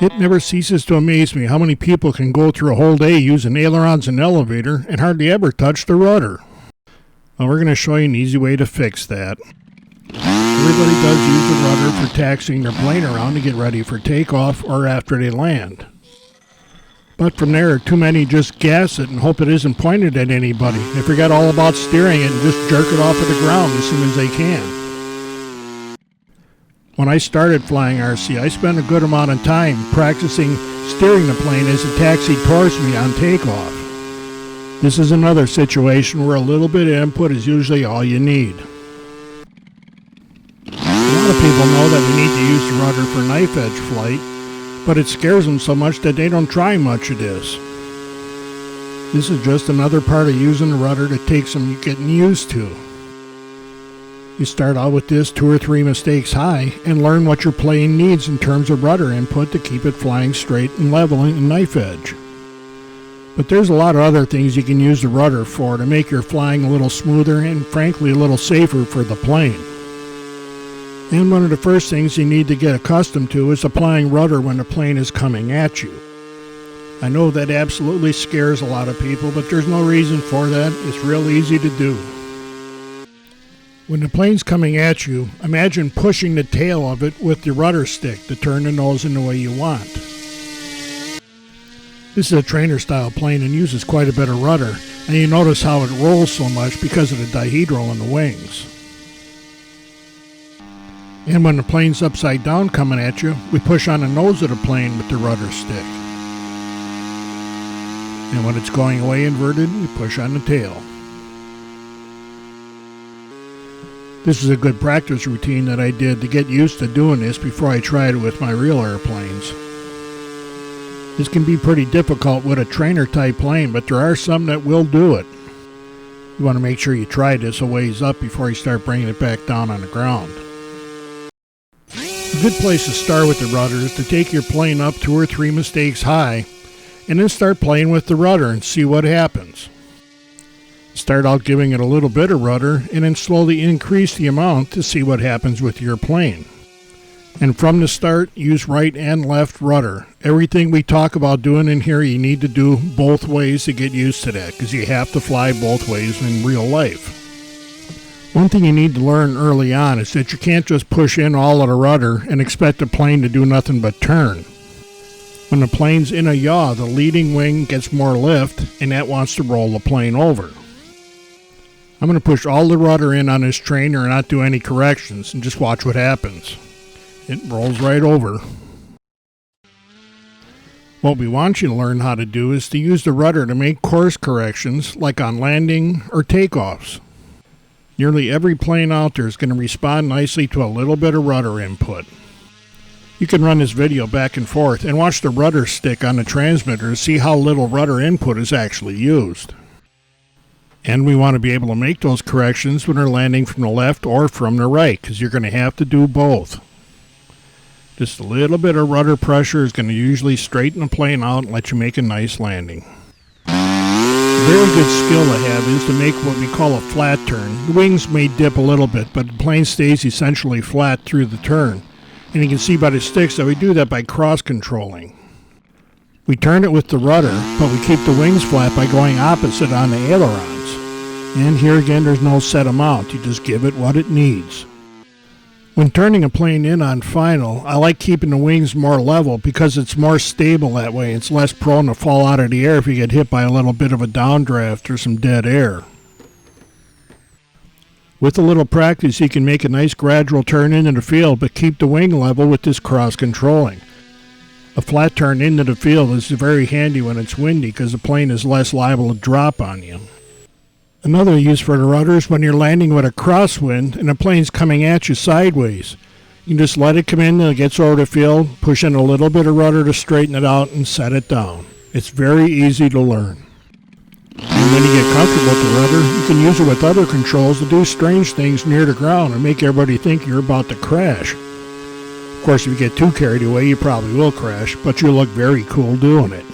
It never ceases to amaze me how many people can go through a whole day using ailerons and elevator and hardly ever touch the rudder. Well, we're going to show you an easy way to fix that. Everybody does use the rudder for taxiing their plane around to get ready for takeoff or after they land. But from there, too many just gas it and hope it isn't pointed at anybody. They forget all about steering it and just jerk it off of the ground as soon as they can. When I started flying RC, I spent a good amount of time practicing steering the plane as it taxied towards me on takeoff. This is another situation where a little bit of input is usually all you need. A lot of people know that we need to use the rudder for knife edge flight, but it scares them so much that they don't try much of this. This is just another part of using the rudder that takes some getting used to. You start out with this 2 or 3 mistakes high and learn what your plane needs in terms of rudder input to keep it flying straight and level in knife edge. But there's a lot of other things you can use the rudder for to make your flying a little smoother and frankly a little safer for the plane. And one of the first things you need to get accustomed to is applying rudder when the plane is coming at you. I know that absolutely scares a lot of people, but there's no reason for that. It's real easy to do. When the plane's coming at you, imagine pushing the tail of it with the rudder stick to turn the nose in the way you want. This is a trainer style plane and uses quite a bit of rudder, and you notice how it rolls so much because of the dihedral in the wings. And when the plane's upside down coming at you, we push on the nose of the plane with the rudder stick. And when it's going away inverted, we push on the tail. This is a good practice routine that I did to get used to doing this before I tried it with my real airplanes. This can be pretty difficult with a trainer type plane, but there are some that will do it. You want to make sure you try this a ways up before you start bringing it back down on the ground. A good place to start with the rudder is to take your plane up 2 or 3 mistakes high and then start playing with the rudder and see what happens. Start out giving it a little bit of rudder and then slowly increase the amount to see what happens with your plane. And from the start, use right and left rudder. Everything we talk about doing in here, you need to do both ways to get used to that, because you have to fly both ways in real life. One thing you need to learn early on is that you can't just push in all of the rudder and expect the plane to do nothing but turn. When the plane's in a yaw, the leading wing gets more lift, and that wants to roll the plane over. I'm going to push all the rudder in on this trainer and not do any corrections and just watch what happens. It rolls right over. What we want you to learn how to do is to use the rudder to make course corrections like on landing or takeoffs. Nearly every plane out there is going to respond nicely to a little bit of rudder input. You can run this video back and forth and watch the rudder stick on the transmitter to see how little rudder input is actually used. And we want to be able to make those corrections when they're landing from the left or from the right, because you're going to have to do both. Just a little bit of rudder pressure is going to usually straighten the plane out and let you make a nice landing. A very good skill to have is to make what we call a flat turn. The wings may dip a little bit, but the plane stays essentially flat through the turn. And you can see by the sticks that we do that by cross-controlling. We turn it with the rudder, but we keep the wings flat by going opposite on the ailerons. And here again, there's no set amount. You just give it what it needs. When turning a plane in on final, I like keeping the wings more level because it's more stable that way. It's less prone to fall out of the air if you get hit by a little bit of a downdraft or some dead air. With a little practice, you can make a nice gradual turn into the field, but keep the wing level with this cross-controlling. A flat turn into the field is very handy when it's windy because the plane is less liable to drop on you. Another use for the rudder is when you're landing with a crosswind and the plane's coming at you sideways. You can just let it come in until it gets over the field, push in a little bit of rudder to straighten it out and set it down. It's very easy to learn. And when you get comfortable with the rudder, you can use it with other controls to do strange things near the ground and make everybody think you're about to crash. Of course, if you get too carried away, you probably will crash, but you'll look very cool doing it.